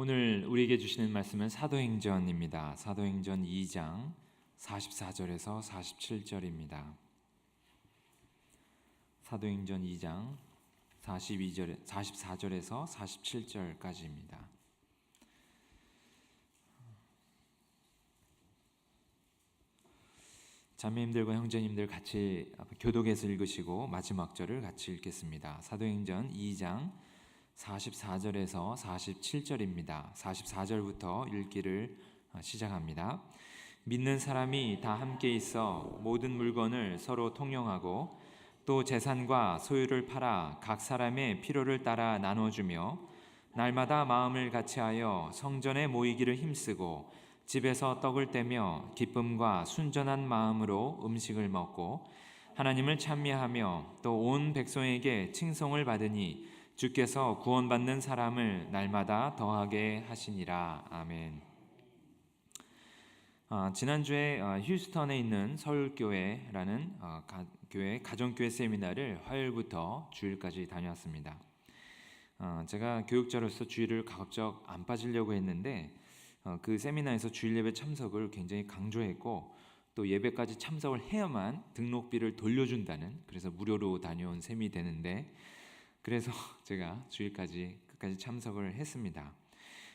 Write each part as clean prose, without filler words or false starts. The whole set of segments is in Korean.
오늘 우리에게 주시는 말씀은 사도행전입니다. 사도행전 2장 44절에서 47절입니다. 사도행전 2장 44절에서 47절까지입니다. 자매님들과 형제님들 같이 교독해서 읽으시고 마지막 절을 같이 읽겠습니다. 사도행전 2장 44절에서 47절입니다. 44절부터 읽기를 시작합니다. 믿는 사람이 다 함께 있어 모든 물건을 서로 통용하고 또 재산과 소유를 팔아 각 사람의 필요를 따라 나눠주며 날마다 마음을 같이하여 성전에 모이기를 힘쓰고 집에서 떡을 떼며 기쁨과 순전한 마음으로 음식을 먹고 하나님을 찬미하며 또 온 백성에게 칭송을 받으니 주께서 구원받는 사람을 날마다 더하게 하시니라. 아멘. 지난주에 휴스턴에 있는 서울교회라는 교회 가정교회 세미나를 화요일부터 주일까지 다녀왔습니다. 제가 교육자로서 주일을 가급적 안 빠지려고 했는데 그 세미나에서 주일 예배 참석을 굉장히 강조했고 또 예배까지 참석을 해야만 등록비를 돌려준다는, 그래서 무료로 다녀온 셈이 되는데, 그래서 제가 주일까지 끝까지 참석을 했습니다.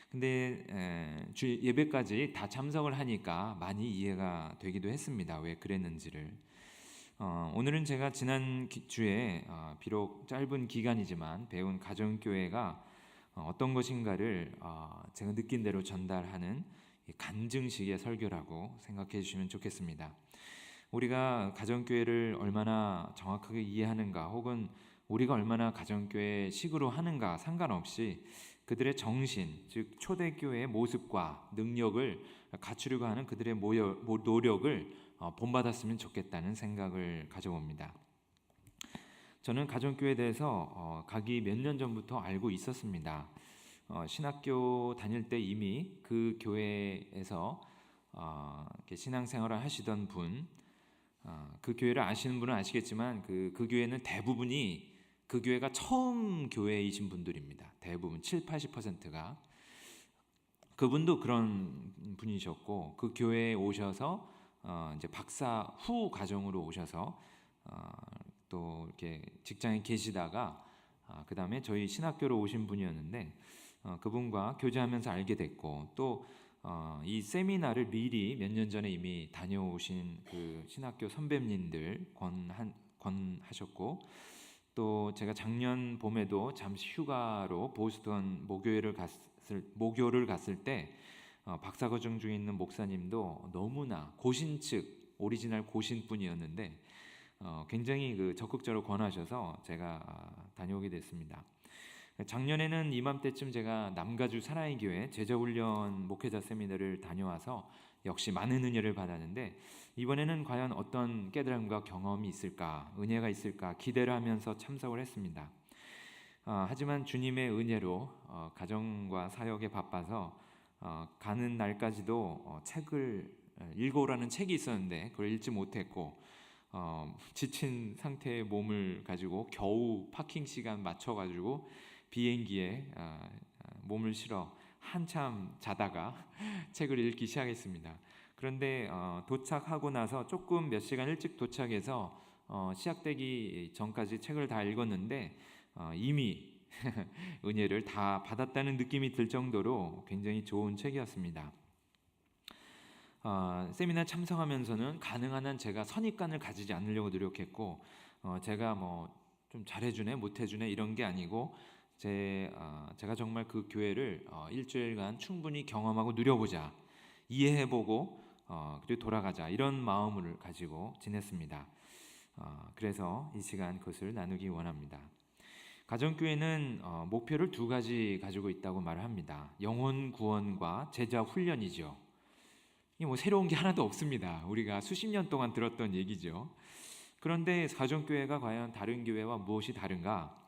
근데 주일 예배까지 다 참석을 하니까 많이 이해가 되기도 했습니다. 왜 그랬는지를. 오늘은 제가 지난 주에 비록 짧은 기간이지만 배운 가정교회가 어떤 것인가를 제가 느낀 대로 전달하는 간증식의 설교라고 생각해 주시면 좋겠습니다. 우리가 가정교회를 얼마나 정확하게 이해하는가, 혹은 우리가 얼마나 가정교회 식으로 하는가 상관없이 그들의 정신, 즉 초대교회의 모습과 능력을 갖추려고 하는 그들의 노력을 본받았으면 좋겠다는 생각을 가져봅니다. 저는 가정교회에 대해서 가기 몇 년 전부터 알고 있었습니다. 신학교 다닐 때 이미 그 교회에서 신앙생활을 하시던 분, 그 교회를 아시는 분은 아시겠지만 그 교회는 대부분이 그 교회가 처음 교회이신 분들입니다. 대부분 70-80%가. 그분도 그런 분이셨고, 그 교회에 오셔서 이제 박사 후 과정으로 오셔서 또 이렇게 직장에 계시다가 그 다음에 저희 신학교로 오신 분이었는데 그분과 교제하면서 알게 됐고, 또 이 세미나를 미리 몇 년 전에 이미 다녀오신 그 신학교 선배님들 권하셨고, 또 제가 작년 봄에도 잠시 휴가로 보스턴 모교를 갔을 때 박사과정 중에 있는 목사님도 너무나 고신측 오리지널 고신분이었는데 굉장히 적극적으로 권하셔서 제가 다녀오게 됐습니다. 작년에는 이맘때쯤 제가 남가주 사나이 교회 제자훈련 목회자 세미나를 다녀와서 역시 많은 은혜를 받았는데, 이번에는 과연 어떤 깨달음과 경험이 있을까, 은혜가 있을까 기대를 하면서 참석을 했습니다. 하지만 주님의 은혜로 가정과 사역에 바빠서 가는 날까지도 책을 읽어오라는 책이 있었는데 그걸 읽지 못했고, 지친 상태의 몸을 가지고 겨우 파킹 시간 맞춰가지고 비행기에 몸을 실어 한참 자다가 책을 읽기 시작했습니다. 그런데 도착하고 나서 조금 몇 시간 일찍 도착해서 시작되기 전까지 책을 다 읽었는데 이미 은혜를 다 받았다는 느낌이 들 정도로 굉장히 좋은 책이었습니다. 세미나 참석하면서는 가능한 한 제가 선입관을 가지지 않으려고 노력했고, 제가 뭐 좀 잘해주네 못해주네 이런 게 아니고 제가 정말 그 교회를 일주일간 충분히 경험하고 누려보자, 이해해보고 그리고 돌아가자, 이런 마음을 가지고 지냈습니다. 그래서 이 시간 그것을 나누기 원합니다. 가정교회는 목표를 두 가지 가지고 있다고 말을 합니다. 영혼 구원과 제자 훈련이죠. 이게 뭐 새로운 게 하나도 없습니다. 우리가 수십 년 동안 들었던 얘기죠. 그런데 가정교회가 과연 다른 교회와 무엇이 다른가?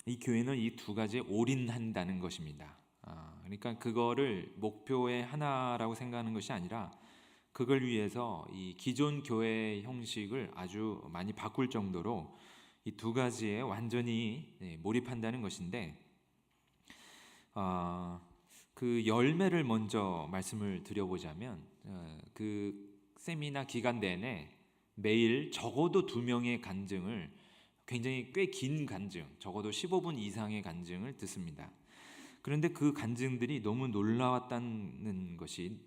이 교회는 이 두 가지에 올인한다는 것입니다. 그러니까 그거를 목표의 하나라고 생각하는 것이 아니라 그걸 위해서 이 기존 교회 형식을 아주 많이 바꿀 정도로 이 두 가지에 완전히 몰입한다는 것인데, 그 열매를 먼저 말씀을 드려보자면 그 세미나 기간 내내 매일 적어도 2명의 간증을, 굉장히 꽤 긴 간증, 적어도 15분 이상의 간증을 듣습니다. 그런데 그 간증들이 너무 놀라웠다는 것이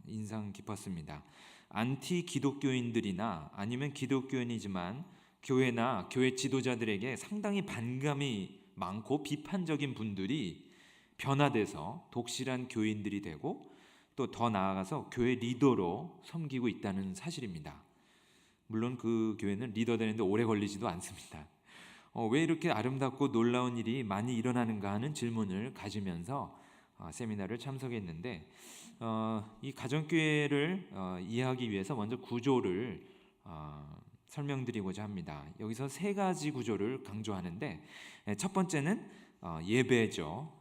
인상 깊었습니다. 안티 기독교인들이나 아니면 기독교인이지만 교회나 교회 지도자들에게 상당히 반감이 많고 비판적인 분들이 변화돼서 독실한 교인들이 되고 또 더 나아가서 교회 리더로 섬기고 있다는 사실입니다. 물론 그 교회는 리더 되는데 오래 걸리지도 않습니다. 왜 이렇게 아름답고 놀라운 일이 많이 일어나는가 하는 질문을 가지면서 세미나를 참석했는데, 이 가정교회를 이해하기 위해서 먼저 구조를 설명드리고자 합니다. 여기서 3가지 구조를 강조하는데, 첫 번째는 예배죠.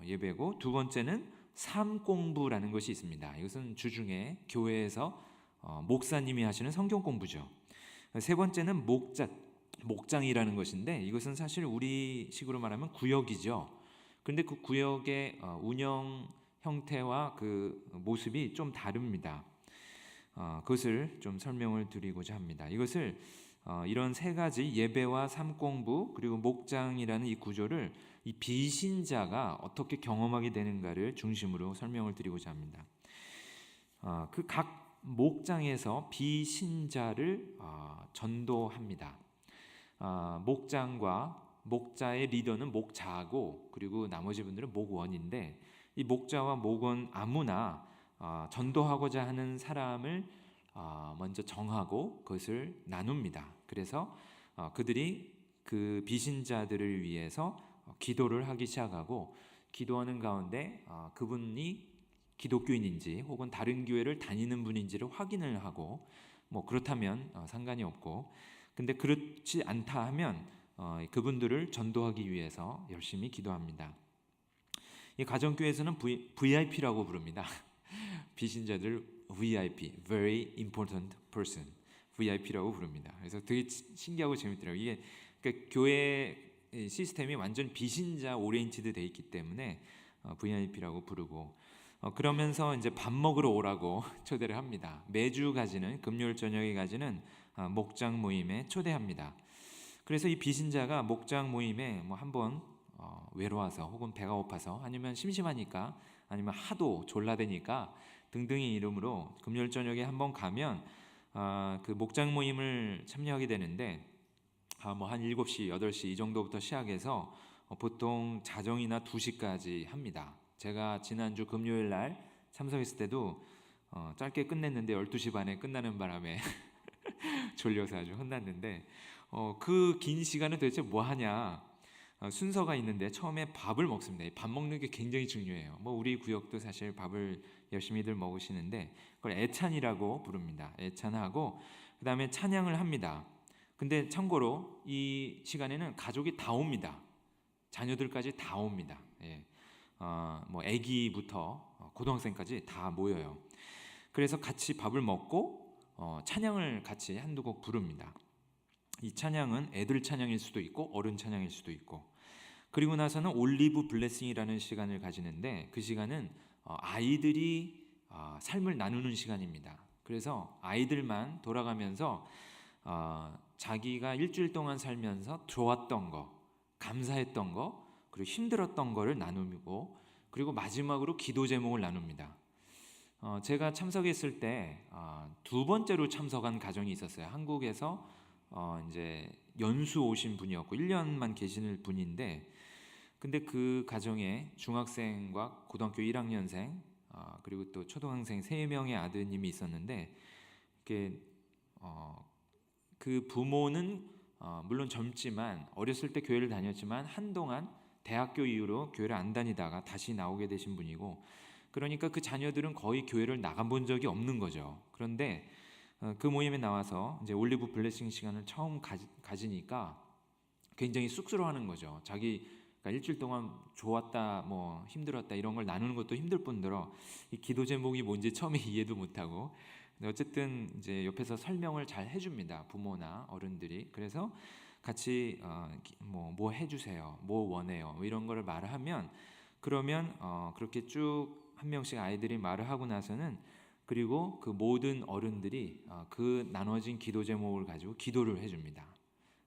예배고, 두 번째는 삶 공부라는 것이 있습니다. 이것은 주중에 교회에서 목사님이 하시는 성경 공부죠. 세 번째는 목장이라는 것인데, 이것은 사실 우리식으로 말하면 구역이죠. 그런데 그 구역의 운영 형태와 그 모습이 좀 다릅니다. 그것을 좀 설명을 드리고자 합니다. 이것을 이런 3가지 예배와 삶공부 그리고 목장이라는 이 구조를 이 비신자가 어떻게 경험하게 되는가를 중심으로 설명을 드리고자 합니다. 그 각 목장에서 비신자를 전도합니다. 목장과 목자의 리더는 목자고, 그리고 나머지 분들은 목원인데, 이 목자와 목원 아무나 전도하고자 하는 사람을 먼저 정하고 그것을 나눕니다. 그래서 그들이 그 비신자들을 위해서 기도를 하기 시작하고, 기도하는 가운데 그분이 기독교인인지 혹은 다른 교회를 다니는 분인지를 확인을 하고, 뭐 그렇다면 상관이 없고, 근데 그렇지 않다 하면 그분들을 전도하기 위해서 열심히 기도합니다. 이 가정교회에서는 VIP라고 부릅니다. 비신자들 VIP, Very Important Person, VIP라고 부릅니다. 그래서 되게 신기하고 재밌더라고요. 이게 그러니까 교회 시스템이 완전 비신자 오리엔티드 돼 있기 때문에 VIP라고 부르고, 그러면서 이제 밥 먹으러 오라고 초대를 합니다. 매주 가지는, 금요일 저녁에 가지는 목장 모임에 초대합니다. 그래서 이 비신자가 목장 모임에 뭐 한번 외로워서 혹은 배가 고파서 아니면 심심하니까 아니면 하도 졸라대니까 등등의 이름으로 금요일 저녁에 한번 가면 그 목장 모임을 참여하게 되는데, 뭐 한 7시, 8시 이 정도부터 시작해서 보통 자정이나 2시까지 합니다. 제가 지난주 금요일 날 참석했을 때도 짧게 끝냈는데 12시 반에 끝나는 바람에 졸려서 아주 혼났는데, 그 긴 시간은 도대체 뭐 하냐? 순서가 있는데 처음에 밥을 먹습니다. 밥 먹는 게 굉장히 중요해요. 뭐 우리 구역도 사실 밥을 열심히들 먹으시는데 그걸 애찬이라고 부릅니다. 애찬하고 그 다음에 찬양을 합니다. 근데 참고로 이 시간에는 가족이 다 옵니다. 자녀들까지 다 옵니다. 예. 뭐 아기부터 고등학생까지 다 모여요. 그래서 같이 밥을 먹고 찬양을 같이 한두 곡 부릅니다. 이 찬양은 애들 찬양일 수도 있고 어른 찬양일 수도 있고, 그리고 나서는 올리브 블레싱이라는 시간을 가지는데, 그 시간은 아이들이 삶을 나누는 시간입니다. 그래서 아이들만 돌아가면서 자기가 일주일 동안 살면서 좋았던 거, 감사했던 거, 그리고 힘들었던 거를 나누고, 그리고 마지막으로 기도 제목을 나눕니다. 제가 참석했을 때 2번째로 참석한 가정이 있었어요. 한국에서 이제 연수 오신 분이었고 1년만 계시는 분인데, 근데 그 가정에 중학생과 고등학교 1학년생 그리고 또 초등학생 3명의 아드님이 있었는데, 그 부모는 물론 젊지만 어렸을 때 교회를 다녔지만 한동안 대학교 이후로 교회를 안 다니다가 다시 나오게 되신 분이고, 그러니까 그 자녀들은 거의 교회를 나가본 적이 없는 거죠. 그런데 그 모임에 나와서 이제 올리브 블레싱 시간을 처음 가지니까 굉장히 쑥스러워하는 거죠. 자기가 일주일 동안 좋았다, 뭐 힘들었다 이런 걸 나누는 것도 힘들 뿐더러 이 기도 제목이 뭔지 처음에 이해도 못하고, 근데 어쨌든 이제 옆에서 설명을 잘 해줍니다. 부모나 어른들이. 그래서 같이 뭐 해주세요, 뭐 원해요, 뭐 이런 거를 말하면 그러면 그렇게 쭉 한 명씩 아이들이 말을 하고 나서는 그리고 그 모든 어른들이 그 나눠진 기도 제목을 가지고 기도를 해줍니다.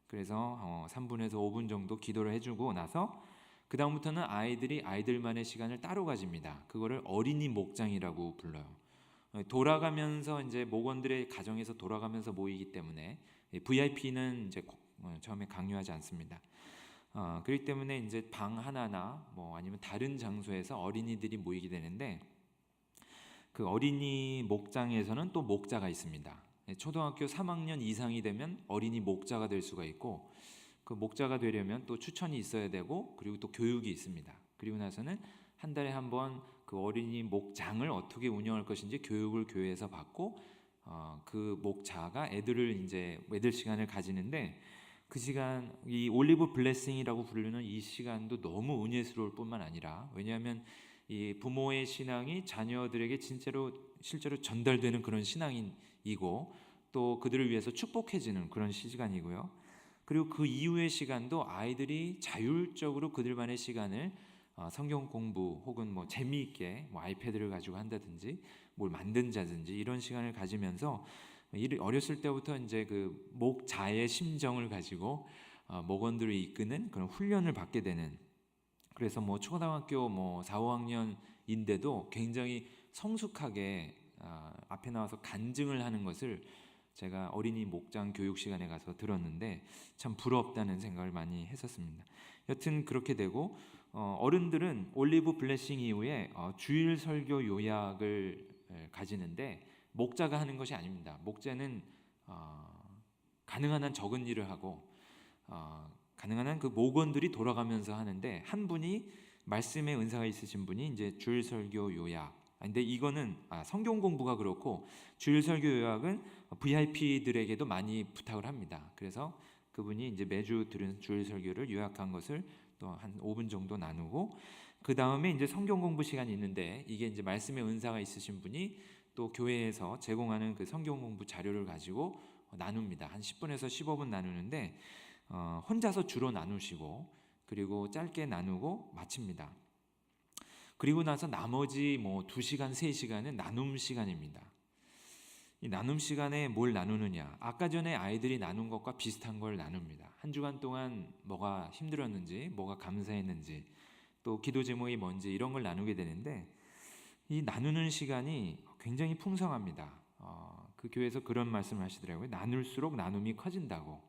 그래서 3분에서 5분 정도 기도를 해주고 나서 그 다음부터는 아이들이 아이들만의 시간을 따로 가집니다. 그거를 어린이 목장이라고 불러요. 돌아가면서 이제 목원들의 가정에서 돌아가면서 모이기 때문에 VIP는 이제 처음에 강요하지 않습니다. 그렇기 때문에 이제 방 하나나 뭐 아니면 다른 장소에서 어린이들이 모이게 되는데 그 어린이 목장에서는 또 목자가 있습니다. 초등학교 3학년 이상이 되면 어린이 목자가 될 수가 있고 그 목자가 되려면 또 추천이 있어야 되고 그리고 또 교육이 있습니다. 그리고 나서는 한 달에 한 번 그 어린이 목장을 어떻게 운영할 것인지 교육을 교회에서 받고 그 목자가 애들 시간을 가지는데 그 시간 이 올리브 블레싱이라고 부르는 이 시간도 너무 은혜스러울 뿐만 아니라 왜냐하면 이 부모의 신앙이 자녀들에게 실제로 전달되는 그런 신앙이고 또 그들을 위해서 축복해지는 그런 시간이고요. 그리고 그 이후의 시간도 아이들이 자율적으로 그들만의 시간을 성경 공부 혹은 뭐 재미있게 뭐 아이패드를 가지고 한다든지 뭘 만든다든지 이런 시간을 가지면서 어렸을 때부터 이제 그 목자의 심정을 가지고 목원들을 이끄는 그런 훈련을 받게 되는 그래서 뭐 초등학교 뭐 4, 5학년인데도 굉장히 성숙하게 앞에 나와서 간증을 하는 것을 제가 어린이 목장 교육 시간에 가서 들었는데 참 부럽다는 생각을 많이 했었습니다. 여튼 그렇게 되고 어른들은 올리브 블레싱 이후에 주일 설교 요약을 가지는데 목자가 하는 것이 아닙니다. 목자는 가능한 한 적은 일을 하고 가능한 한 그 목원들이 돌아가면서 하는데 한 분이 말씀의 은사가 있으신 분이 이제 주일 설교 요약. 근데 이거는 성경 공부가 그렇고 주일 설교 요약은 VIP들에게도 많이 부탁을 합니다. 그래서 그분이 이제 매주 들은 주일 설교를 요약한 것을 또 한 5분 정도 나누고 그 다음에 이제 성경 공부 시간이 있는데 이게 이제 말씀의 은사가 있으신 분이 또 교회에서 제공하는 그 성경 공부 자료를 가지고 나눕니다. 한 10분에서 15분 나누는데 혼자서 주로 나누시고 그리고 짧게 나누고 마칩니다. 그리고 나서 나머지 뭐 2시간, 3시간은 나눔 시간입니다. 이 나눔 시간에 뭘 나누느냐? 아까 전에 아이들이 나눈 것과 비슷한 걸 나눕니다. 한 주간 동안 뭐가 힘들었는지, 뭐가 감사했는지, 또 기도 제목이 뭔지 이런 걸 나누게 되는데 이 나누는 시간이 굉장히 풍성합니다. 그 교회에서 그런 말씀을 하시더라고요. 나눌수록 나눔이 커진다고.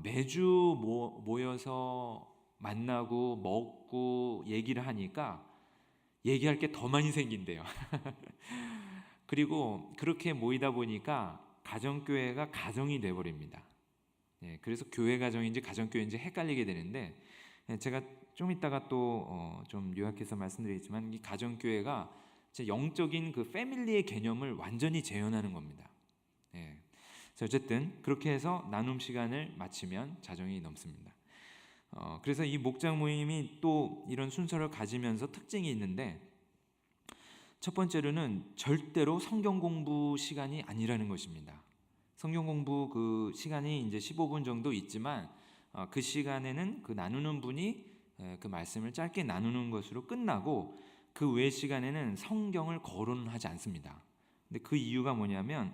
매주 모여서 만나고 먹고 얘기를 하니까 얘기할 게 더 많이 생긴대요. 그리고 그렇게 모이다 보니까 가정교회가 가정이 돼버립니다. 그래서 교회 가정인지 가정교회인지 헷갈리게 되는데 제가 좀 이따가 또 좀 요약해서 말씀드리겠지만 이 가정교회가 영적인 그 패밀리의 개념을 완전히 재현하는 겁니다. 어쨌든 그렇게 해서 나눔 시간을 마치면 자정이 넘습니다. 그래서 이 목장 모임이 또 이런 순서를 가지면서 특징이 있는데 첫 번째로는 절대로 성경 공부 시간이 아니라는 것입니다. 성경 공부 그 시간이 이제 15분 정도 있지만 그 시간에는 그 나누는 분이 그 말씀을 짧게 나누는 것으로 끝나고 그 외 시간에는 성경을 거론하지 않습니다. 근데 그 이유가 뭐냐면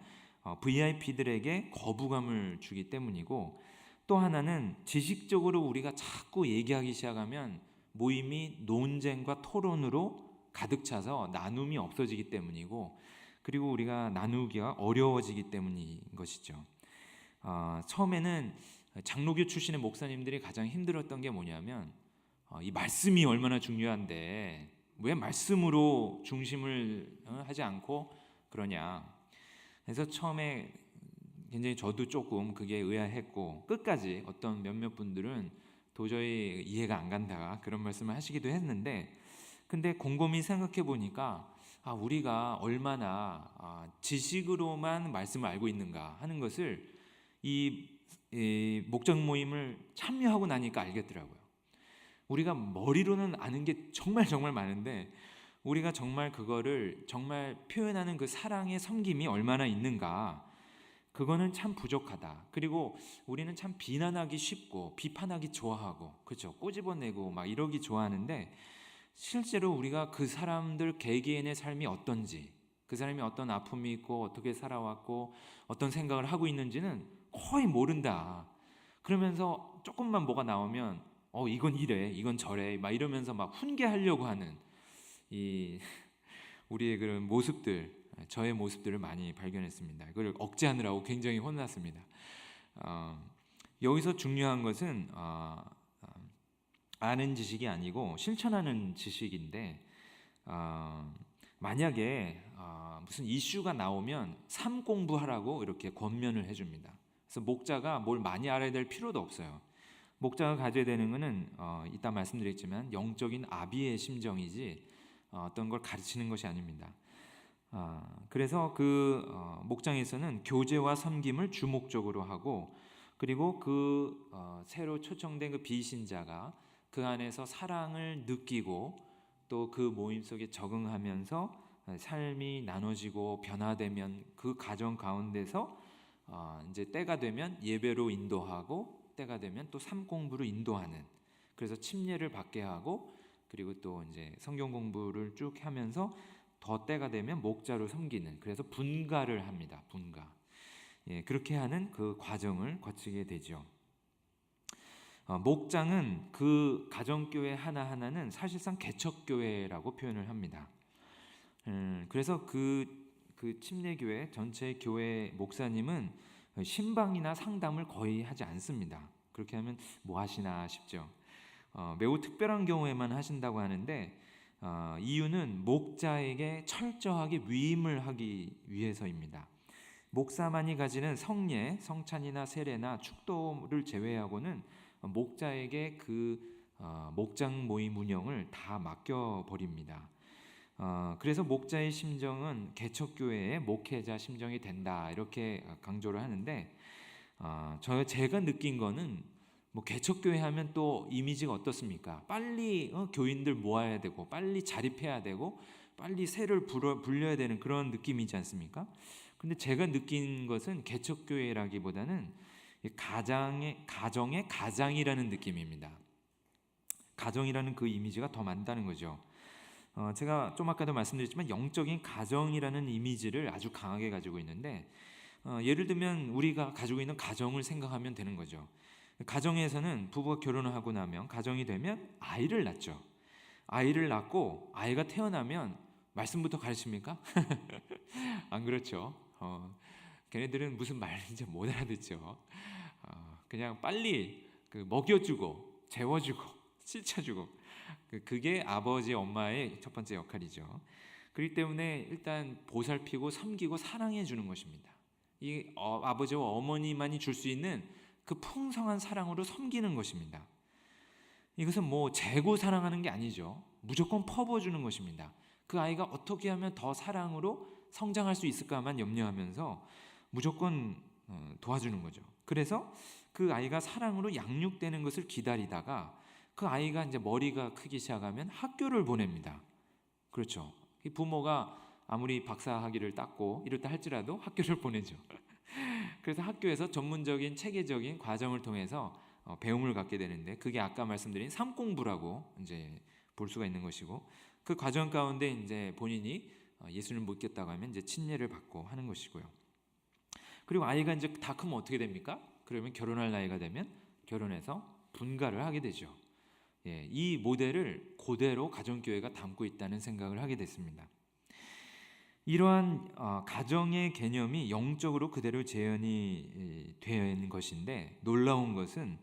VIP들에게 거부감을 주기 때문이고 또 하나는 지식적으로 우리가 자꾸 얘기하기 시작하면 모임이 논쟁과 토론으로 가득 차서 나눔이 없어지기 때문이고 그리고 우리가 나누기가 어려워지기 때문인 것이죠. 처음에는 장로교 출신의 목사님들이 가장 힘들었던 게 뭐냐면 이 말씀이 얼마나 중요한데 왜 말씀으로 중심을 하지 않고 그러냐. 그래서 처음에 굉장히 저도 조금 그게 의아했고 끝까지 어떤 몇몇 분들은 도저히 이해가 안 간다 그런 말씀을 하시기도 했는데 근데 곰곰이 생각해 보니까 우리가 얼마나 지식으로만 말씀을 알고 있는가 하는 것을 이 목장 모임을 참여하고 나니까 알겠더라고요. 우리가 머리로는 아는 게 정말 많은데 우리가 정말 그거를 정말 표현하는 그 사랑의 섬김이 얼마나 있는가 그거는 참 부족하다. 그리고 우리는 참 비난하기 쉽고 비판하기 좋아하고 그렇죠. 꼬집어내고 막 이러기 좋아하는데 실제로 우리가 그 사람들 개개인의 삶이 어떤지, 그 사람이 어떤 아픔이 있고 어떻게 살아왔고 어떤 생각을 하고 있는지는 거의 모른다. 그러면서 조금만 뭐가 나오면 이건 이래, 이건 저래, 막 이러면서 막 훈계하려고 하는 이 우리의 그런 모습들, 저의 모습들을 많이 발견했습니다. 그걸 억제하느라고 굉장히 혼났습니다. 여기서 중요한 것은 아는 지식이 아니고 실천하는 지식인데, 만약에 무슨 이슈가 나오면 삶 공부하라고 이렇게 권면을 해줍니다. 그래서 목자가 뭘 많이 알아야 될 필요도 없어요. 목자가 가져야 되는 것은 이따 말씀드렸지만 영적인 아비의 심정이지 어떤 걸 가르치는 것이 아닙니다. 그래서 그 목장에서는 교제와 섬김을 주목적으로 하고, 그리고 그 새로 초청된 그 비신자가 그 안에서 사랑을 느끼고 또 그 모임 속에 적응하면서 삶이 나눠지고 변화되면 그 가정 가운데서 이제 때가 되면 예배로 인도하고, 때가 되면 또 삶 공부로 인도하는, 그래서 침례를 받게 하고, 그리고 또 이제 성경 공부를 쭉 하면서 더 때가 되면 목자로 섬기는, 그래서 분가를 합니다. 분가. 그렇게 하는 그 과정을 거치게 되죠. 목장은 그 가정교회 하나하나는 사실상 개척교회라고 표현을 합니다. 그래서 그 침례교회 전체 교회 목사님은 신방이나 상담을 거의 하지 않습니다. 그렇게 하면 뭐 하시나 싶죠. 매우 특별한 경우에만 하신다고 하는데, 이유는 목자에게 철저하게 위임을 하기 위해서입니다. 목사만이 가지는 성례, 성찬이나 세례나 축도를 제외하고는 목자에게 그 목장 모임 운영을 다 맡겨버립니다. 그래서 목자의 심정은 개척교회의 목회자 심정이 된다, 이렇게 강조를 하는데, 제가 느낀 거는 뭐 개척교회 하면 또 이미지가 어떻습니까? 빨리 교인들 모아야 되고, 빨리 자립해야 되고, 빨리 새를 불려야 되는 그런 느낌이지 않습니까? 근데 제가 느낀 것은 개척교회라기보다는 가정의 가장이라는 느낌입니다. 가정이라는 그 이미지가 더 많다는 거죠. 제가 좀 아까도 말씀드렸지만 영적인 가정이라는 이미지를 아주 강하게 가지고 있는데, 예를 들면 우리가 가지고 있는 가정을 생각하면 되는 거죠. 가정에서는 부부가 결혼을 하고 나면, 가정이 되면 아이를 낳죠. 아이를 낳고 아이가 태어나면 말씀부터 가르칩니까? 안 그렇죠. 걔네들은 무슨 말인지 못 알아듣죠. 그냥 빨리 먹여주고 재워주고 씻어주고, 그게 아버지 엄마의 첫 번째 역할이죠. 그렇기 때문에 일단 보살피고 섬기고 사랑해 주는 것입니다. 이 아버지와 어머니만이 줄 수 있는 그 풍성한 사랑으로 섬기는 것입니다. 이것은 뭐 재고 사랑하는 게 아니죠. 무조건 퍼부어주는 것입니다. 그 아이가 어떻게 하면 더 사랑으로 성장할 수 있을까만 염려하면서 무조건 도와주는 거죠. 그래서 그 아이가 사랑으로 양육되는 것을 기다리다가 그 아이가 이제 머리가 크기 시작하면 학교를 보냅니다. 그렇죠. 이 부모가 아무리 박사학위를 땄고 이렇다 할지라도 학교를 보내죠. 그래서 학교에서 전문적인 체계적인 과정을 통해서 배움을 갖게 되는데, 그게 아까 말씀드린 삶공부라고 이제 볼 수가 있는 것이고, 그 과정 가운데 이제 본인이 예수를 믿겠다고 하면 이제 침례를 받고 하는 것이고요. 그리고 아이가 이제 다 크면 어떻게 됩니까? 그러면 결혼할 나이가 되면 결혼해서 분가를 하게 되죠. 이 모델을 그대로 가정교회가 담고 있다는 생각을 하게 됐습니다. 이러한 가정의 개념이 영적으로 그대로 재현이 되어 있는 것인데, 놀라운 것은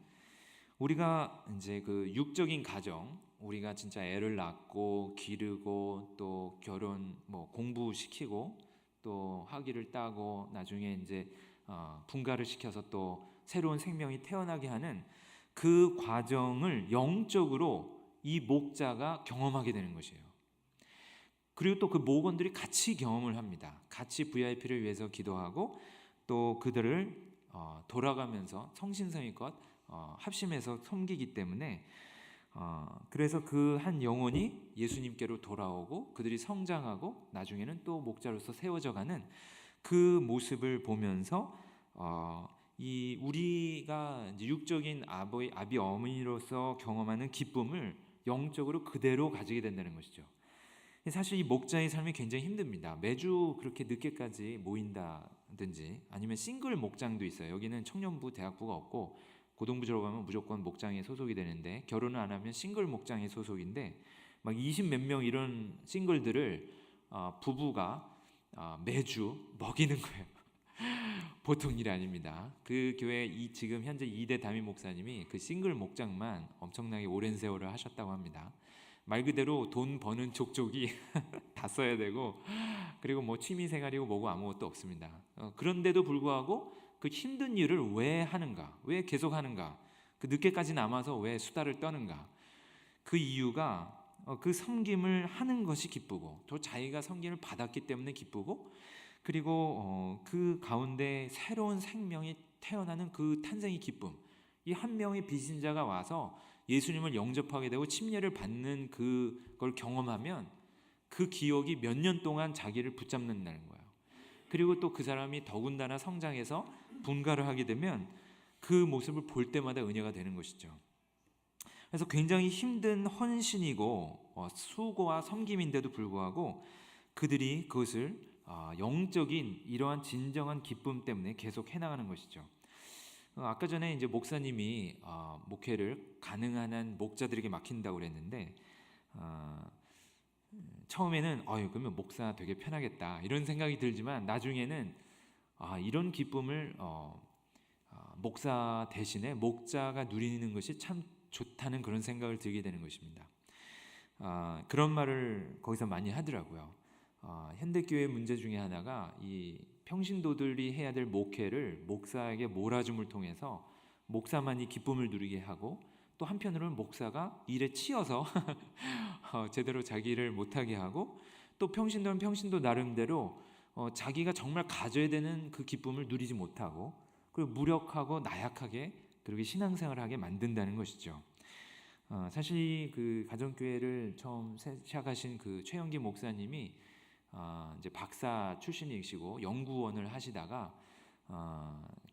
우리가 이제 그 육적인 가정, 우리가 진짜 애를 낳고 기르고 또 결혼 공부시키고 또 학위를 따고 나중에 이제 분가를 시켜서 또 새로운 생명이 태어나게 하는 그 과정을 영적으로 이 목자가 경험하게 되는 것이에요. 그리고 또 그 목원들이 같이 경험을 합니다. 같이 VIP를 위해서 기도하고 또 그들을 돌아가면서 성신성의껏 합심해서 섬기기 때문에, 그래서 그 한 영혼이 예수님께로 돌아오고 그들이 성장하고 나중에는 또 목자로서 세워져가는 그 모습을 보면서 이 우리가 이제 육적인 아비 어머니로서 경험하는 기쁨을 영적으로 그대로 가지게 된다는 것이죠. 사실 이 목자의 삶이 굉장히 힘듭니다. 매주 그렇게 늦게까지 모인다든지 아니면 싱글 목장도 있어요. 여기는 청년부, 대학부가 없고 고등부 졸업하면 무조건 목장에 소속이 되는데 결혼을 안 하면 싱글 목장에 소속인데 막 20 몇 명 이런 싱글들을 부부가 매주 먹이는 거예요. 보통 일이 아닙니다. 그 교회 지금 현재 2대 담임 목사님이 그 싱글 목장만 엄청나게 오랜 세월을 하셨다고 합니다. 말 그대로 돈 버는 족족이 다 써야 되고 그리고 뭐 취미생활이고 뭐고 아무것도 없습니다. 그런데도 불구하고 그 힘든 일을 왜 하는가? 왜 계속 하는가? 그 늦게까지 남아서 왜 수다를 떠는가? 그 이유가 그 섬김을 하는 것이 기쁘고 또 자기가 섬김을 받았기 때문에 기쁘고 그리고 그 가운데 새로운 생명이 태어나는 그 탄생의 기쁨, 이 한 명의 비신자가 와서 예수님을 영접하게 되고 침례를 받는 그걸 경험하면 그 기억이 몇 년 동안 자기를 붙잡는다는 거예요. 그리고 또 그 사람이 더군다나 성장해서 분가를 하게 되면 그 모습을 볼 때마다 은혜가 되는 것이죠. 그래서 굉장히 힘든 헌신이고 수고와 섬김인데도 불구하고 그들이 그것을 영적인 이러한 진정한 기쁨 때문에 계속 해나가는 것이죠. 아까 전에 이제 목사님이 목회를 가능한 한 목자들에게 맡긴다고 그랬는데 처음에는 그러면 목사 되게 편하겠다 이런 생각이 들지만 나중에는 이런 기쁨을 목사 대신에 목자가 누리는 것이 참 좋다는 그런 생각을 들게 되는 것입니다. 그런 말을 거기서 많이 하더라고요. 현대교회 문제 중에 하나가 이 평신도들이 해야 될 목회를 목사에게 몰아줌을 통해서 목사만이 기쁨을 누리게 하고 또 한편으로는 목사가 일에 치여서 제대로 자기를 못하게 하고 또 평신도는 평신도 나름대로 자기가 정말 가져야 되는 그 기쁨을 누리지 못하고 그리고 무력하고 나약하게 그렇게 신앙생활을 하게 만든다는 것이죠. 사실 그 가정교회를 처음 시작하신 그 최영기 목사님이 이제 박사 출신이시고 연구원을 하시다가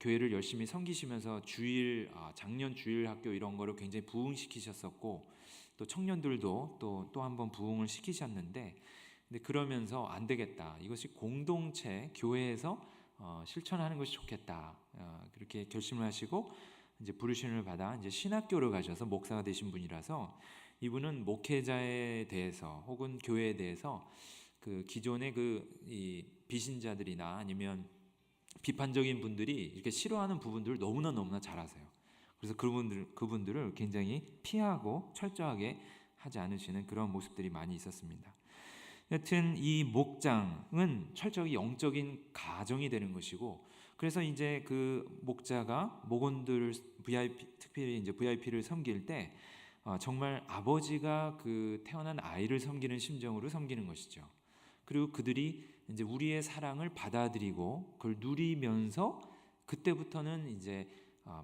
교회를 열심히 섬기시면서 주일 작년 주일 학교 이런 거를 굉장히 부흥시키셨었고 또 청년들도 또 한 번 부흥을 시키셨는데 근데 그러면서 안 되겠다. 이것이 공동체 교회에서 실천하는 것이 좋겠다. 그렇게 결심을 하시고 이제 부르심을 받아 이제 신학교를 가셔서 목사가 되신 분이라서 이분은 목회자에 대해서 혹은 교회에 대해서 그 기존의 이 비신자들이나 아니면 비판적인 분들이 이렇게 싫어하는 부분들을 너무나 잘 아세요. 그래서 그분들을 굉장히 피하고 철저하게 하지 않으시는 그런 모습들이 많이 있었습니다. 여튼 이 목장은 철저히 영적인 가정이 되는 것이고 그래서 이제 그 목자가 목원들 특별히 이제 VIP를 섬길 때 정말 아버지가 그 태어난 아이를 섬기는 심정으로 섬기는 것이죠. 그리고 그들이 이제 우리의 사랑을 받아들이고 그걸 누리면서 그때부터는 이제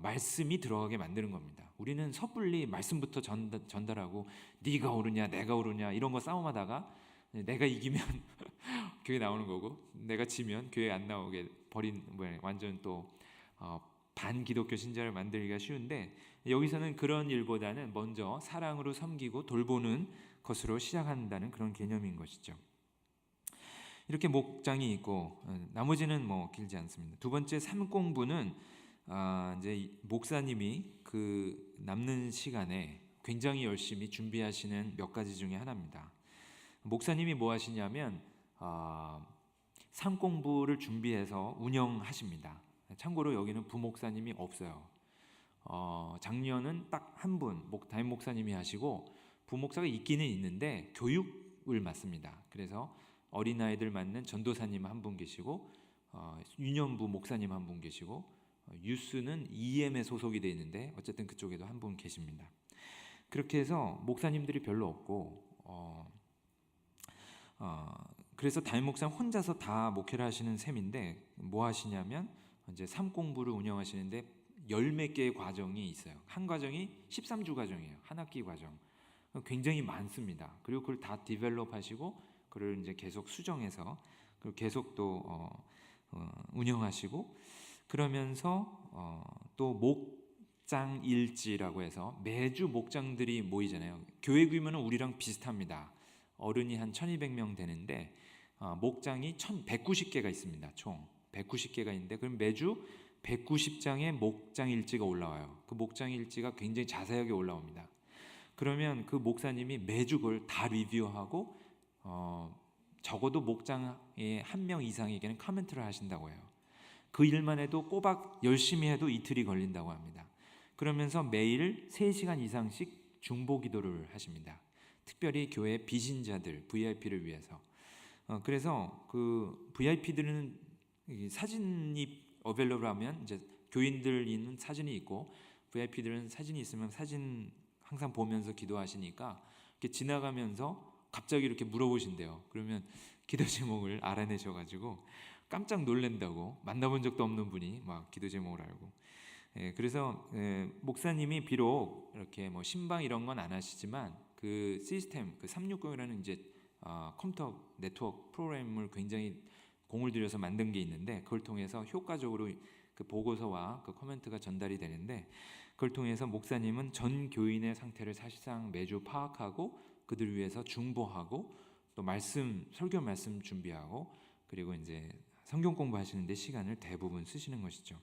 말씀이 들어가게 만드는 겁니다. 우리는 섣불리 말씀부터 전달하고 네가 옳으냐 내가 옳으냐 이런 거 싸움하다가 내가 이기면 교회 나오는 거고 내가 지면 교회 안 나오게 버린 완전 또 반기독교 신자를 만들기가 쉬운데 여기서는 그런 일보다는 먼저 사랑으로 섬기고 돌보는 것으로 시작한다는 그런 개념인 것이죠. 이렇게 목장이 있고 나머지는 뭐 길지 않습니다. 두 번째 삼공부는 이제 목사님이 그 남는 시간에 굉장히 열심히 준비하시는 몇 가지 중에 하나입니다. 목사님이 뭐 하시냐면 삼공부를 준비해서 운영하십니다. 참고로 여기는 부목사님이 없어요. 작년은 딱 한 분 담임 목사님이 하시고 부목사가 있기는 있는데 교육을 맡습니다. 그래서 어린아이들 맡는 전도사님 한 분 계시고 유년부 목사님 한 분 계시고 유스는 EM에 소속이 되어 있는데 어쨌든 그쪽에도 한 분 계십니다. 그렇게 해서 목사님들이 별로 없고 그래서 담임 목사님 혼자서 다 목회를 하시는 셈인데 뭐 하시냐면 이제 삼공부를 운영하시는데 열 몇 개의 과정이 있어요. 한 과정이 13주 과정이에요. 한 학기 과정. 굉장히 많습니다. 그리고 그걸 다 디벨롭하시고 그걸 이제 계속 수정해서 그리고 계속 또 운영하시고 그러면서 또 목장일지라고 해서 매주 목장들이 모이잖아요. 교회 규모는 우리랑 비슷합니다. 어른이 한 1200명 되는데 목장이 1190개가 있습니다. 총 190개가 있는데 그럼 매주 190장의 목장일지가 올라와요. 그 목장일지가 굉장히 자세하게 올라옵니다. 그러면 그 목사님이 매주 그걸 다 리뷰하고 적어도 목장의 한 명 이상에게는 코멘트를 하신다고 해요. 그 일만 해도 꼬박 열심히 해도 이틀이 걸린다고 합니다. 그러면서 매일 3시간 이상씩 중보 기도를 하십니다. 특별히 교회 비신자들, VIP를 위해서. 그래서 그 VIP들은 사진이 어벨러블하면 이제 교인들 있는 사진이 있고 VIP들은 사진이 있으면 사진 항상 보면서 기도하시니까 이렇게 지나가면서 갑자기 이렇게 물어보신대요. 그러면 기도 제목을 알아내셔가지고 깜짝 놀란다고, 만나본 적도 없는 분이 막 기도 제목을 알고. 그래서 목사님이 비록 이렇게 뭐 신방 이런 건 안 하시지만 그 시스템, 그 360이라는 이제 컴퓨터 네트워크 프로그램을 굉장히 공을 들여서 만든 게 있는데 그걸 통해서 효과적으로 그 보고서와 그 코멘트가 전달이 되는데 그걸 통해서 목사님은 전 교인의 상태를 사실상 매주 파악하고 그들을 위해서 중보하고 또 설교 말씀 준비하고 그리고 이제 성경 공부하시는데 시간을 대부분 쓰시는 것이죠.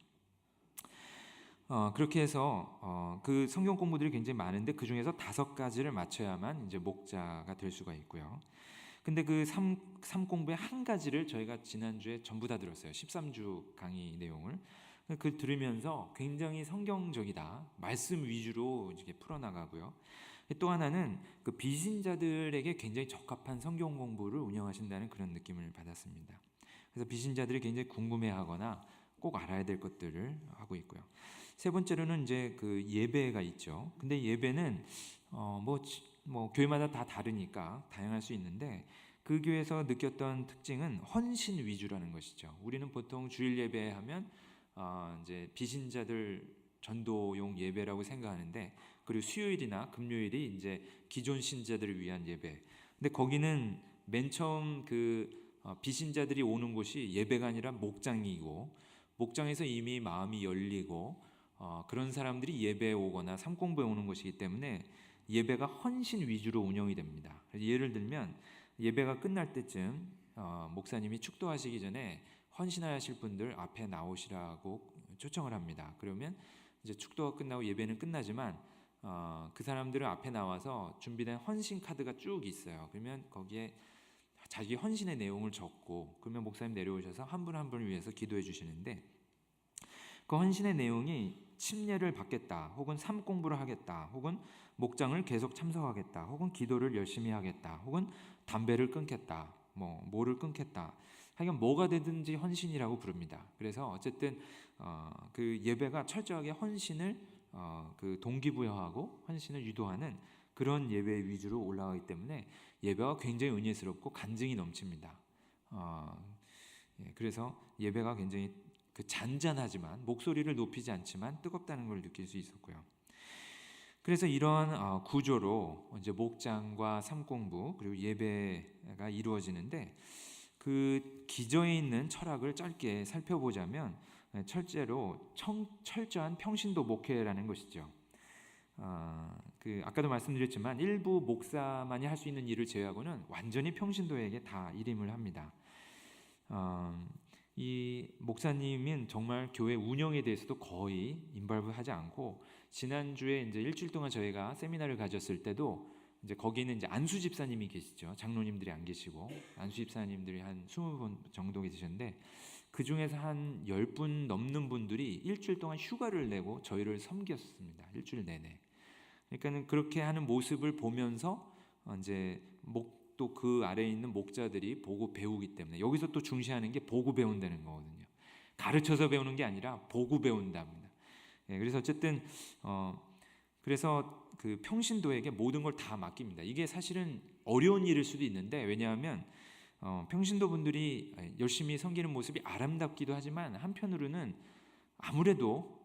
그렇게 해서 그 성경 공부들이 굉장히 많은데 그 중에서 5가지를 맞춰야만 이제 목자가 될 수가 있고요. 근데 그 삼공부의 한 가지를 저희가 지난주에 전부 다 들었어요. 13주 강의 내용을. 그 들으면서 굉장히 성경적이다. 말씀 위주로 이렇게 풀어나가고요. 또 하나는 그 비신자들에게 굉장히 적합한 성경 공부를 운영하신다는 그런 느낌을 받았습니다. 그래서 비신자들이 굉장히 궁금해하거나 꼭 알아야 될 것들을 하고 있고요. 3번째로는 이제 그 예배가 있죠. 근데 예배는 뭐 교회마다 다 다르니까 다양할 수 있는데 그 교회에서 느꼈던 특징은 헌신 위주라는 것이죠. 우리는 보통 주일 예배하면 이제 비신자들 전도용 예배라고 생각하는데 그리고 수요일이나 금요일이 이제 기존 신자들을 위한 예배. 근데 거기는 맨 처음 비신자들이 오는 곳이 예배가 아니라 목장이고 목장에서 이미 마음이 열리고 그런 사람들이 예배에 오거나 삼공부에 오는 것이기 때문에 예배가 헌신 위주로 운영이 됩니다. 예를 들면 예배가 끝날 때쯤 목사님이 축도하시기 전에 헌신하실 분들 앞에 나오시라고 초청을 합니다. 그러면 이제 축도가 끝나고 예배는 끝나지만 그 사람들은 앞에 나와서 준비된 헌신 카드가 쭉 있어요. 그러면 거기에 자기 헌신의 내용을 적고 그러면 목사님 내려오셔서 한 분 한 분을 위해서 기도해 주시는데 그 헌신의 내용이 침례를 받겠다 혹은 삶공부를 하겠다 혹은 목장을 계속 참석하겠다 혹은 기도를 열심히 하겠다 혹은 담배를 끊겠다 뭐를 끊겠다 하여간 뭐가 되든지 헌신이라고 부릅니다. 그래서 어쨌든 그 예배가 철저하게 헌신을 그 동기부여하고 헌신을 유도하는 그런 예배 위주로 올라가기 때문에 예배가 굉장히 은혜스럽고 간증이 넘칩니다. 그래서 예배가 굉장히 잔잔하지만 목소리를 높이지 않지만 뜨겁다는 걸 느낄 수 있었고요. 그래서 이러한 구조로 이제 목장과 삼공부 그리고 예배가 이루어지는데 그 기저에 있는 철학을 짧게 살펴보자면 첫째로 철저한 평신도 목회라는 것이죠. 아까도 말씀드렸지만 일부 목사만이 할 수 있는 일을 제외하고는 완전히 평신도에게 다 일임을 합니다. 이 목사님은 정말 교회 운영에 대해서도 거의 인발브하지 않고 지난주에 이제 일주일 동안 저희가 세미나를 가졌을 때도 이제 거기는 이제 안수 집사님이 계시죠. 장로님들이 안 계시고 안수 집사님들이 한 20분 정도 계셨는데 그 중에서 한 10분 넘는 분들이 일주일 동안 휴가를 내고 저희를 섬겼습니다. 일주일 내내. 그러니까는 그렇게 하는 모습을 보면서 이제 또 그 아래에 있는 목자들이 보고 배우기 때문에 여기서 또 중시하는 게 보고 배운다는 거거든요. 가르쳐서 배우는 게 아니라 보고 배운답니다. 그래서 어쨌든 그래서 그 평신도에게 모든 걸 다 맡깁니다. 이게 사실은 어려운 일일 수도 있는데 왜냐하면 평신도 분들이 열심히 섬기는 모습이 아름답기도 하지만 한편으로는 아무래도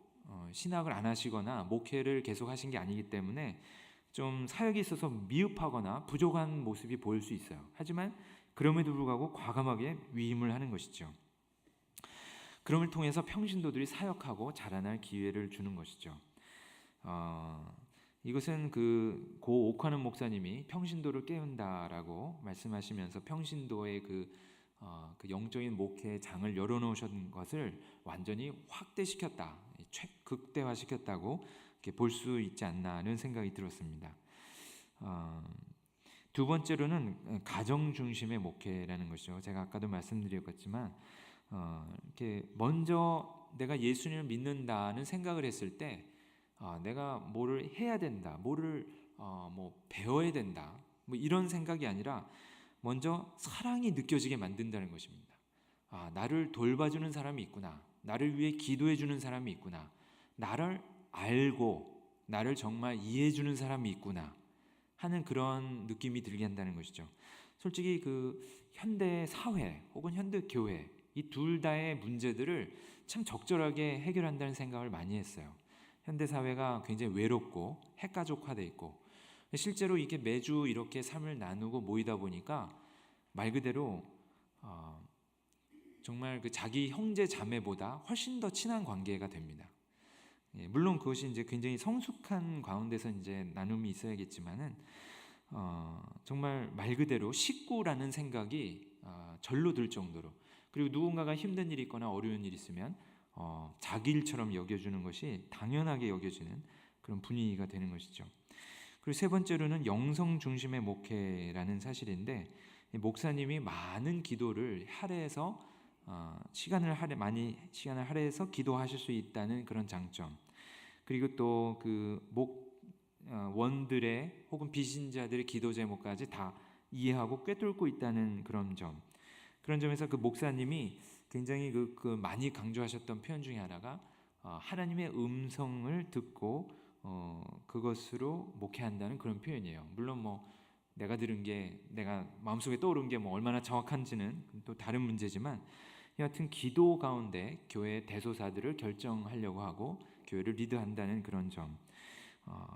신학을 안 하시거나 목회를 계속 하신 게 아니기 때문에 좀 사역에 있어서 미흡하거나 부족한 모습이 보일 수 있어요. 하지만 그럼에도 불구하고 과감하게 위임을 하는 것이죠. 그럼을 통해서 평신도들이 사역하고 자라날 기회를 주는 것이죠. 이것은 그 고 옥환은 목사님이 평신도를 깨운다라고 말씀하시면서 평신도의 그 영적인 목회의 장을 열어놓으신 것을 완전히 확대시켰다, 극대화시켰다고 볼 수 있지 않나 하는 생각이 들었습니다. 두 번째로는 가정 중심의 목회라는 것이죠. 제가 아까도 말씀드렸지만 이렇게 먼저 내가 예수님을 믿는다는 생각을 했을 때 내가 뭐를 해야 된다, 뭐를 뭐 배워야 된다, 뭐 이런 생각이 아니라 먼저 사랑이 느껴지게 만든다는 것입니다. 나를 돌봐주는 사람이 있구나, 나를 위해 기도해주는 사람이 있구나, 나를 알고 나를 정말 이해해주는 사람이 있구나 하는 그런 느낌이 들게 한다는 것이죠. 솔직히 그 현대 사회 혹은 현대 교회, 이 둘 다의 문제들을 참 적절하게 해결한다는 생각을 많이 했어요. 현대 사회가 굉장히 외롭고 핵가족화돼 있고, 실제로 이게 매주 이렇게 삶을 나누고 모이다 보니까 말 그대로 정말 그 자기 형제 자매보다 훨씬 더 친한 관계가 됩니다. 물론 그것이 이제 굉장히 성숙한 가운데서 이제 나눔이 있어야겠지만은 정말 말 그대로 식구라는 생각이 절로 들 정도로, 그리고 누군가가 힘든 일이 있거나 어려운 일이 있으면 자기 일처럼 여겨주는 것이 당연하게 여겨지는 그런 분위기가 되는 것이죠. 그리고 세 번째로는 영성 중심의 목회라는 사실인데, 목사님이 많은 기도를 할애해서 많이 시간을 할애해서 기도하실 수 있다는 그런 장점, 그리고 또 그 원들의 혹은 비신자들의 기도 제목까지 다 이해하고 꿰뚫고 있다는 그런 점, 그런 점에서 그 목사님이 굉장히 그 많이 강조하셨던 표현 중에 하나가 하나님의 음성을 듣고 그것으로 목회한다는 그런 표현이에요. 물론 뭐 내가 들은 게, 내가 마음속에 떠오른 게 뭐 얼마나 정확한지는 또 다른 문제지만, 여하튼 기도 가운데 교회의 대소사들을 결정하려고 하고 교회를 리드한다는 그런 점,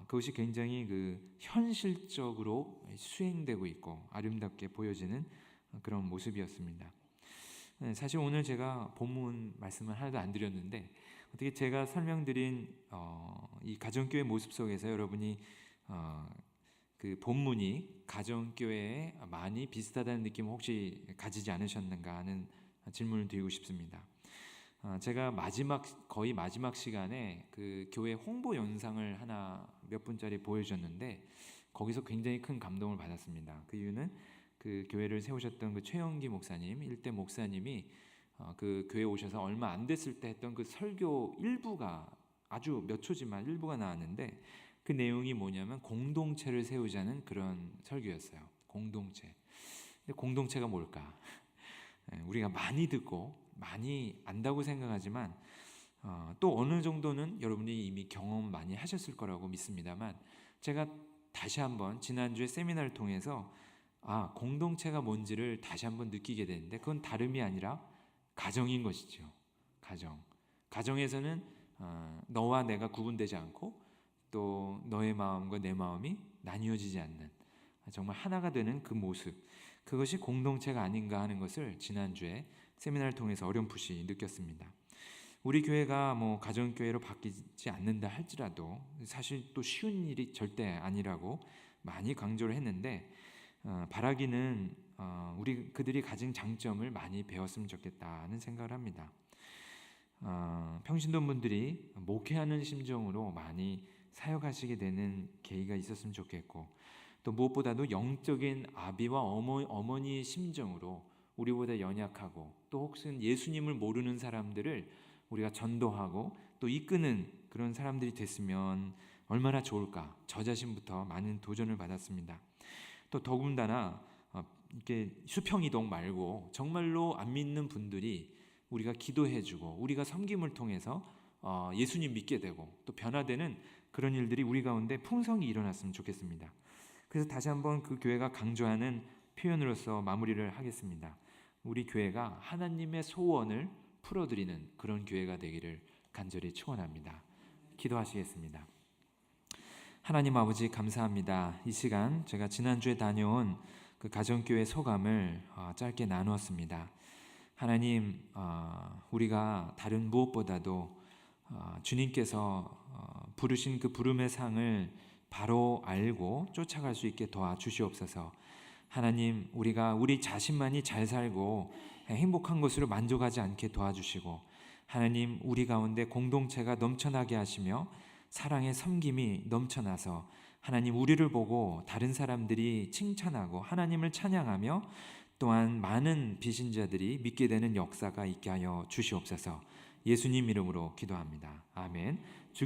그것이 굉장히 그 현실적으로 수행되고 있고 아름답게 보여지는 그런 모습이었습니다. 사실 오늘 제가 본문 말씀을 하나도 안 드렸는데, 어떻게 제가 설명드린 이 가정교회 모습 속에서 여러분이 그 본문이 가정교회에 많이 비슷하다는 느낌 혹시 가지지 않으셨는가 하는 질문을 드리고 싶습니다. 제가 거의 마지막 시간에 그 교회 홍보 영상을 하나 몇 분짜리 보여줬는데, 거기서 굉장히 큰 감동을 받았습니다. 그 이유는 그 교회를 세우셨던 그 최영기 목사님, 일대 목사님이 그 교회 오셔서 얼마 안 됐을 때 했던 그 설교 일부가, 아주 몇 초지만 일부가 나왔는데, 그 내용이 뭐냐면 공동체를 세우자는 그런 설교였어요. 공동체. 근데 공동체가 뭘까? 우리가 많이 듣고 많이 안다고 생각하지만 또 어느 정도는 여러분이 이미 경험 많이 하셨을 거라고 믿습니다만, 제가 다시 한번 지난주에 세미나를 통해서 공동체가 뭔지를 다시 한번 느끼게 되는데, 그건 다름이 아니라 가정인 것이죠. 가정에서는 너와 내가 구분되지 않고 또 너의 마음과 내 마음이 나뉘어지지 않는, 정말 하나가 되는 그 모습, 그것이 공동체가 아닌가 하는 것을 지난주에 세미나를 통해서 어렴풋이 느꼈습니다. 우리 교회가 뭐 가정교회로 바뀌지 않는다 할지라도 사실 또 쉬운 일이 절대 아니라고 많이 강조를 했는데, 바라기는 우리 그들이 가진 장점을 많이 배웠으면 좋겠다는 생각을 합니다. 평신도 분들이 목회하는 심정으로 많이 사역하시게 되는 계기가 있었으면 좋겠고, 또 무엇보다도 영적인 아비와 어머니의 심정으로 우리보다 연약하고 또 혹은 예수님을 모르는 사람들을 우리가 전도하고 또 이끄는 그런 사람들이 됐으면 얼마나 좋을까, 저 자신부터 많은 도전을 받았습니다. 또 더군다나 이렇게 수평이동 말고 정말로 안 믿는 분들이 우리가 기도해주고 우리가 섬김을 통해서 예수님 믿게 되고 또 변화되는 그런 일들이 우리 가운데 풍성히 일어났으면 좋겠습니다. 그래서 다시 한번 그 교회가 강조하는 표현으로서 마무리를 하겠습니다. 우리 교회가 하나님의 소원을 풀어드리는 그런 교회가 되기를 간절히 축원합니다. 기도하시겠습니다. 하나님 아버지, 감사합니다. 이 시간 제가 지난주에 다녀온 그 가정교회 소감을 짧게 나누었습니다. 하나님, 우리가 다른 무엇보다도 주님께서 부르신 그 부름의 상을 바로 알고 쫓아갈 수 있게 도와주시옵소서. 하나님, 우리가 우리 자신만이 잘 살고 행복한 것으로 만족하지 않게 도와주시고, 하나님, 우리 가운데 공동체가 넘쳐나게 하시며 사랑의 섬김이 넘쳐나서 하나님, 우리를 보고 다른 사람들이 칭찬하고 하나님을 찬양하며 또한 많은 비신자들이 믿게 되는 역사가 있게 하여 주시옵소서. 예수님 이름으로 기도합니다. 아멘.